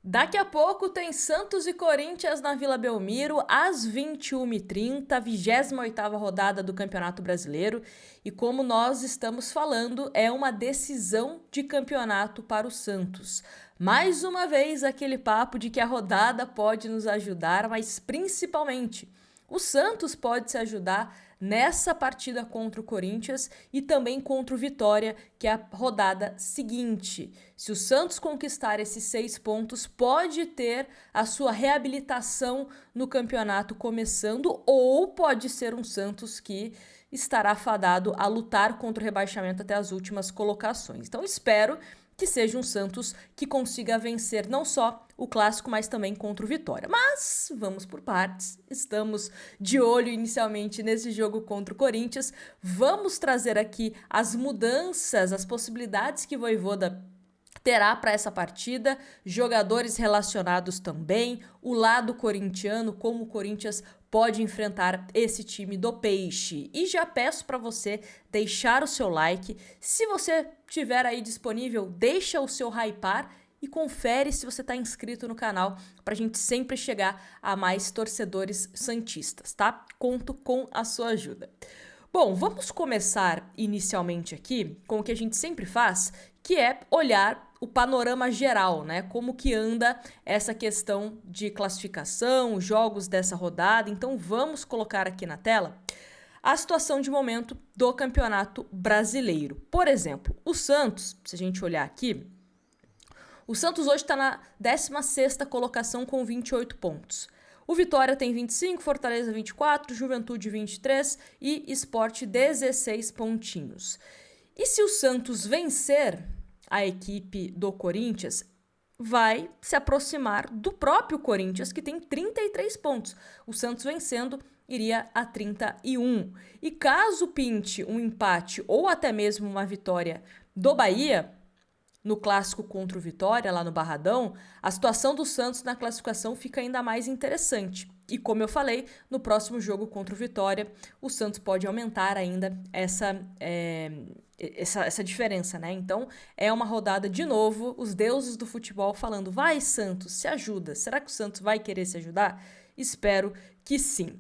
Daqui a pouco tem Santos e Corinthians na Vila Belmiro, às 21h30, 28ª rodada do Campeonato Brasileiro. E como nós estamos falando, é uma decisão de campeonato para o Santos. Mais uma vez, aquele papo de que a rodada pode nos ajudar, mas principalmente o Santos pode se ajudar nessa partida contra o Corinthians e também contra o Vitória, que é a rodada seguinte. Se o Santos conquistar esses 6 pontos, pode ter a sua reabilitação no campeonato começando, ou pode ser um Santos que estará fadado a lutar contra o rebaixamento até as últimas colocações. Então espero que seja um Santos que consiga vencer não só o Clássico, mas também contra o Vitória. Mas vamos por partes, estamos de olho inicialmente nesse jogo contra o Corinthians, vamos trazer aqui as mudanças, as possibilidades que o Vojvoda terá para essa partida, jogadores relacionados também, o lado corintiano, como o Corinthians pode enfrentar esse time do Peixe. E já peço para você deixar o seu like. Se você tiver aí disponível, deixa o seu hypar e confere se você está inscrito no canal para a gente sempre chegar a mais torcedores santistas, tá? Conto com a sua ajuda. Bom, vamos começar inicialmente aqui com o que a gente sempre faz, que é olhar o panorama geral, né? Como que anda essa questão de classificação, jogos dessa rodada. Então vamos colocar aqui na tela a situação de momento do Campeonato Brasileiro. Por exemplo, o Santos, se a gente olhar aqui, o Santos hoje está na 16ª colocação com 28 pontos. O Vitória tem 25, Fortaleza 24, Juventude 23 e Sport 16 pontinhos. E se o Santos vencer a equipe do Corinthians, vai se aproximar do próprio Corinthians, que tem 33 pontos. O Santos vencendo iria a 31. E caso pinte um empate ou até mesmo uma vitória do Bahia no clássico contra o Vitória, lá no Barradão, a situação do Santos na classificação fica ainda mais interessante. E como eu falei, no próximo jogo contra o Vitória, o Santos pode aumentar ainda essa diferença, né? Então, é uma rodada, de novo, os deuses do futebol falando, vai Santos, se ajuda. Será que o Santos vai querer se ajudar? Espero que sim.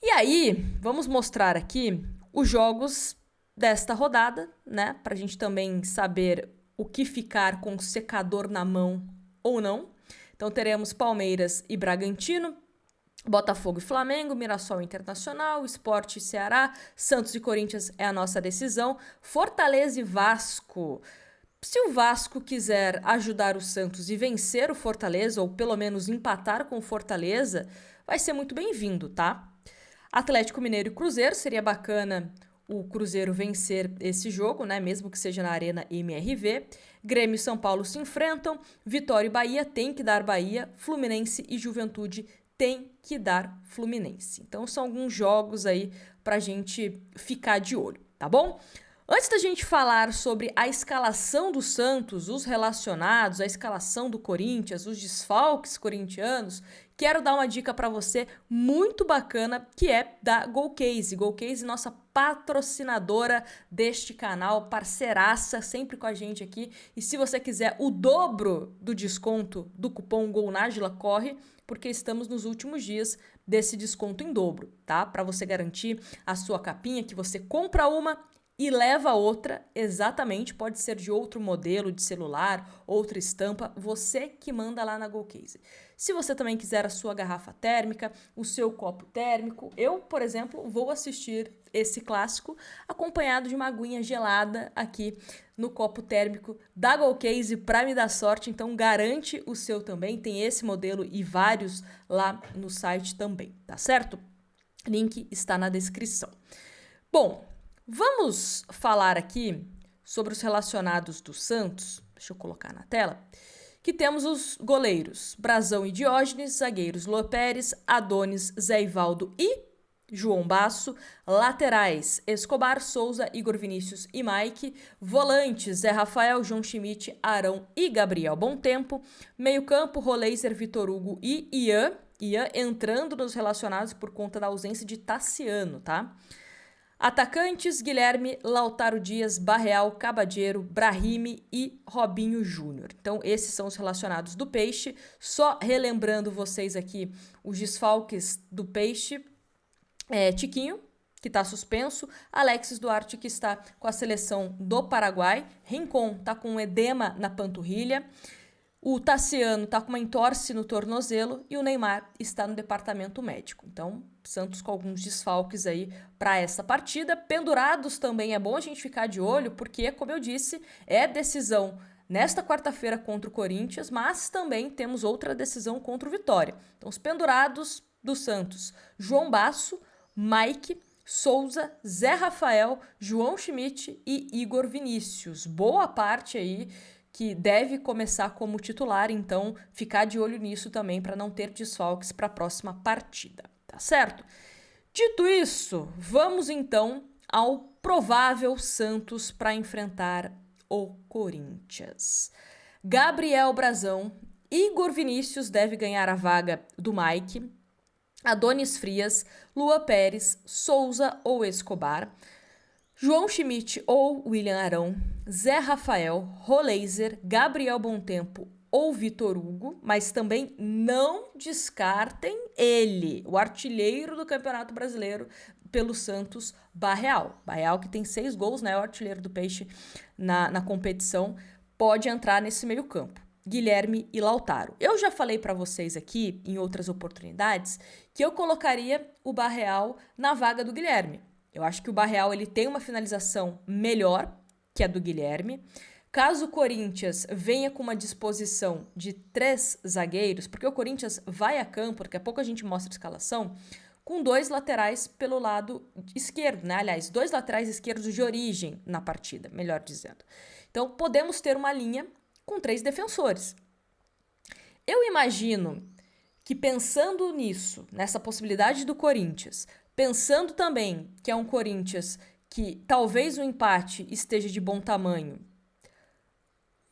E aí, vamos mostrar aqui os jogos desta rodada, né? Pra gente também saber o que ficar com o secador na mão ou não. Então teremos Palmeiras e Bragantino, Botafogo e Flamengo, Mirassol e Internacional, Sport e Ceará, Santos e Corinthians é a nossa decisão, Fortaleza e Vasco. Se o Vasco quiser ajudar o Santos e vencer o Fortaleza, ou pelo menos empatar com o Fortaleza, vai ser muito bem-vindo, tá? Atlético Mineiro e Cruzeiro, seria bacana o Cruzeiro vencer esse jogo, né? Mesmo que seja na Arena MRV. Grêmio e São Paulo se enfrentam. Vitória e Bahia tem que dar Bahia. Fluminense e Juventude tem que dar Fluminense. Então são alguns jogos aí pra gente ficar de olho, tá bom? Antes da gente falar sobre a escalação do Santos, os relacionados, a escalação do Corinthians, os desfalques corintianos, quero dar uma dica para você muito bacana, que é da GoCase. GoCase, nossa patrocinadora deste canal, parceiraça, sempre com a gente aqui. E se você quiser o dobro do desconto do cupom GOLNÁGILA, corre, porque estamos nos últimos dias desse desconto em dobro, tá? Para você garantir a sua capinha, que você compra uma e leva outra, exatamente, pode ser de outro modelo de celular, outra estampa, você que manda lá na GoCase. Se você também quiser a sua garrafa térmica, o seu copo térmico, eu, por exemplo, vou assistir esse clássico acompanhado de uma aguinha gelada aqui no copo térmico da GoCase para me dar sorte, então garante o seu também, tem esse modelo e vários lá no site também, tá certo? Link está na descrição. Bom, vamos falar aqui sobre os relacionados do Santos. Deixa eu colocar na tela. Que temos os goleiros Brazão e Diógenes, zagueiros Lô Pérez, Adonis, Zé Ivaldo e João Basso, laterais Escobar, Souza, Igor Vinícius e Mike, volantes Zé Rafael, João Schmidt, Arão e Gabriel Bontempo, meio-campo Roleiser, Vitor Hugo e Ian entrando nos relacionados por conta da ausência de Tassiano, tá? Atacantes: Guilherme, Lautaro Dias, Barreal, Cabadeiro, Brahimi e Robinho Júnior. Então, esses são os relacionados do Peixe. Só relembrando vocês aqui os desfalques do Peixe. Tiquinho, que está suspenso. Alexis Duarte, que está com a seleção do Paraguai. Rincon está com um edema na panturrilha. O Tassiano está com uma entorse no tornozelo e o Neymar está no departamento médico. Então, Santos com alguns desfalques aí para essa partida. Pendurados também é bom a gente ficar de olho, porque, como eu disse, é decisão nesta quarta-feira contra o Corinthians, mas também temos outra decisão contra o Vitória. Então, os pendurados do Santos: João Basso, Mike, Souza, Zé Rafael, João Schmidt e Igor Vinícius. Boa parte aí que deve começar como titular, então ficar de olho nisso também para não ter desfalques para a próxima partida, tá certo? Dito isso, vamos então ao provável Santos para enfrentar o Corinthians. Gabriel Brazão, Igor Vinícius deve ganhar a vaga do Mike, Adonis Frias, Lua Pérez, Souza ou Escobar, João Schmidt ou William Arão, Zé Rafael, Roleiser, Gabriel Bontempo ou Vitor Hugo, mas também não descartem ele, o artilheiro do Campeonato Brasileiro pelo Santos, Barreal. Barreal, que tem 6 gols, né, o artilheiro do Peixe na competição, pode entrar nesse meio campo. Guilherme e Lautaro. Eu já falei para vocês aqui, em outras oportunidades, que eu colocaria o Barreal na vaga do Guilherme. Eu acho que o Barreal ele tem uma finalização melhor que a do Guilherme. Caso o Corinthians venha com uma disposição de 3 zagueiros, porque o Corinthians vai a campo, daqui a pouco a gente mostra a escalação, com 2 laterais pelo lado esquerdo, né? Aliás, 2 laterais esquerdos de origem na partida, melhor dizendo. Então, podemos ter uma linha com 3 defensores. Eu imagino que, pensando nisso, nessa possibilidade do Corinthians, pensando também que é um Corinthians que talvez o empate esteja de bom tamanho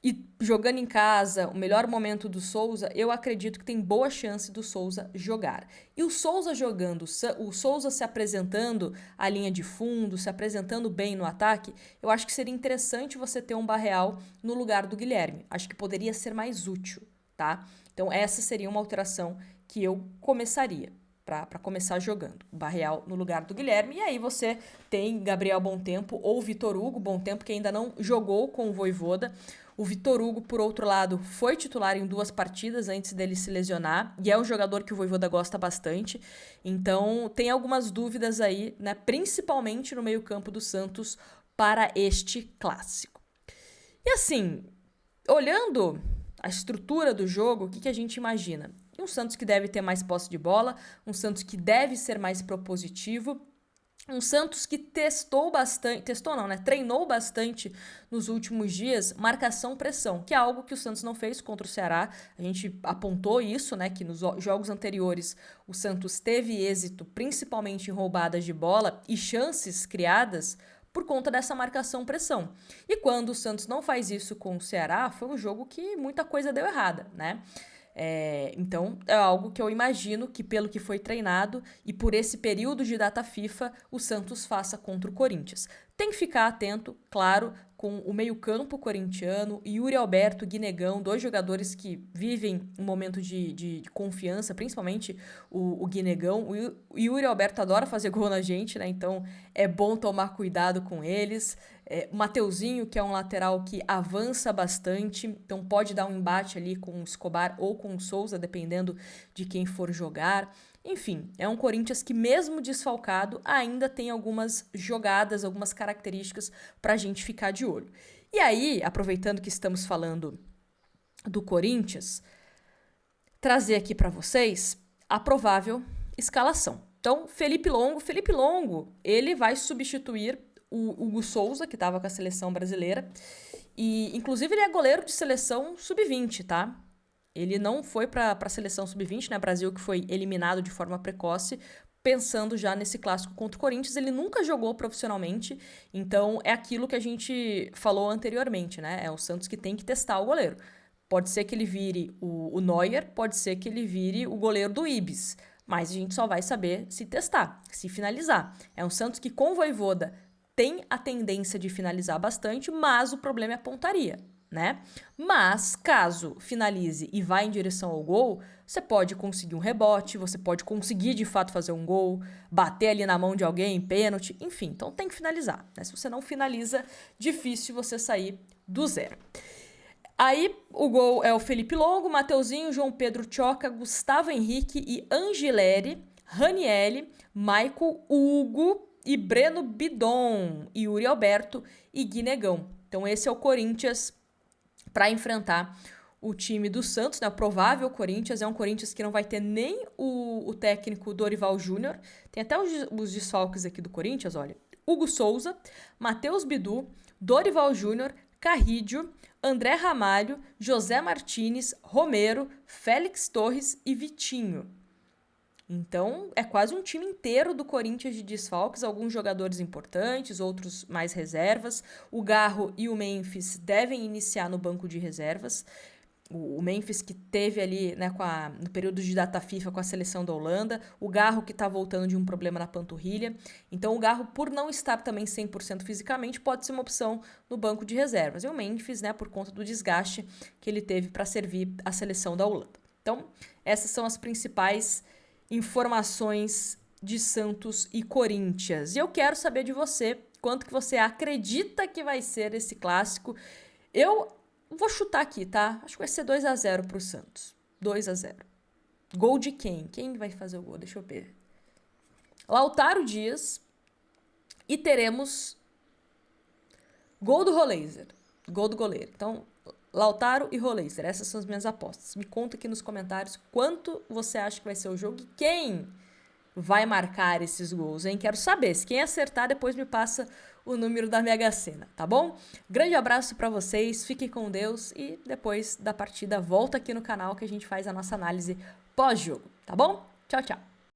e jogando em casa, o melhor momento do Souza, eu acredito que tem boa chance do Souza jogar. E o Souza jogando, o Souza se apresentando à linha de fundo, se apresentando bem no ataque, eu acho que seria interessante você ter um Barreal no lugar do Guilherme. Acho que poderia ser mais útil, tá? Então essa seria uma alteração que eu começaria. Para começar jogando. O Barreal no lugar do Guilherme. E aí você tem Gabriel Bontempo ou Vitor Hugo. Bontempo que ainda não jogou com o Vojvoda. O Vitor Hugo, por outro lado, foi titular em 2 partidas antes dele se lesionar. E é um jogador que o Vojvoda gosta bastante. Então tem algumas dúvidas aí, né? Principalmente no meio-campo do Santos para este clássico. E assim, olhando a estrutura do jogo, o que a gente imagina? Um Santos que deve ter mais posse de bola, um Santos que deve ser mais propositivo, um Santos que treinou bastante nos últimos dias marcação-pressão, que é algo que o Santos não fez contra o Ceará. A gente apontou isso, né, que nos jogos anteriores o Santos teve êxito, principalmente em roubadas de bola e chances criadas por conta dessa marcação-pressão. E quando o Santos não faz isso com o Ceará, foi um jogo que muita coisa deu errada, né? Então, é algo que eu imagino que, pelo que foi treinado e por esse período de data FIFA, o Santos faça contra o Corinthians. Tem que ficar atento, claro, com o meio-campo corintiano, Yuri Alberto, Guinegão, 2 jogadores que vivem um momento de confiança, principalmente o Guinegão. O Yuri Alberto adora fazer gol na gente, né? Então é bom tomar cuidado com eles. O Mateuzinho, que é um lateral que avança bastante, então pode dar um embate ali com o Escobar ou com o Souza, dependendo de quem for jogar. Enfim, é um Corinthians que, mesmo desfalcado, ainda tem algumas jogadas, algumas características para a gente ficar de olho. E aí, aproveitando que estamos falando do Corinthians, trazer aqui para vocês a provável escalação. Então, Felipe Longo, ele vai substituir o Hugo Souza, que estava com a seleção brasileira, e inclusive ele é goleiro de seleção sub-20, tá? Ele não foi para a seleção sub-20, né? Brasil que foi eliminado de forma precoce, pensando já nesse clássico contra o Corinthians. Ele nunca jogou profissionalmente, então é aquilo que a gente falou anteriormente, né? É o Santos que tem que testar o goleiro. Pode ser que ele vire o Neuer, pode ser que ele vire o goleiro do Ibis, mas a gente só vai saber se testar, se finalizar. É um Santos que com o Vojvoda tem a tendência de finalizar bastante, mas o problema é a pontaria, né? Mas caso finalize e vá em direção ao gol, você pode conseguir um rebote, você pode conseguir de fato fazer um gol, bater ali na mão de alguém, pênalti, enfim, então tem que finalizar, né? Se você não finaliza, difícil você sair do zero. Aí o gol é o Felipe Longo, Mateuzinho, João Pedro Tchoca, Gustavo Henrique e Angileri, Ranielli, Michael, Hugo e Breno Bidon, e Yuri Alberto e Guinegão. Então esse é o Corinthians para enfrentar o time do Santos, né? O provável Corinthians é um Corinthians que não vai ter nem o técnico Dorival Júnior. Tem até os desfalques aqui do Corinthians, olha. Hugo Souza, Matheus Bidu, Dorival Júnior, Carrídio, André Ramalho, José Martínez, Romero, Félix Torres e Vitinho. Então, é quase um time inteiro do Corinthians de desfalques, alguns jogadores importantes, outros mais reservas. O Garro e o Memphis devem iniciar no banco de reservas. O Memphis que teve ali, né, no período de data FIFA com a seleção da Holanda, o Garro que está voltando de um problema na panturrilha. Então o Garro, por não estar também 100% fisicamente, pode ser uma opção no banco de reservas. E o Memphis, né, por conta do desgaste que ele teve para servir a seleção da Holanda. Então essas são as principais informações de Santos e Corinthians. E eu quero saber de você, quanto que você acredita que vai ser esse clássico. Eu vou chutar aqui, tá? Acho que vai ser 2-0 pro Santos. 2-0. Gol de quem? Quem vai fazer o gol? Deixa eu ver. Lautaro Dias. E teremos gol do Roleiser. Gol do goleiro. Então, Lautaro e Roleiser. Essas são as minhas apostas. Me conta aqui nos comentários quanto você acha que vai ser o jogo e quem vai marcar esses gols, hein? Quero saber. Se quem acertar, depois me passa o número da Mega Sena, tá bom? Grande abraço pra vocês, fiquem com Deus e depois da partida volta aqui no canal que a gente faz a nossa análise pós-jogo, tá bom? Tchau, tchau!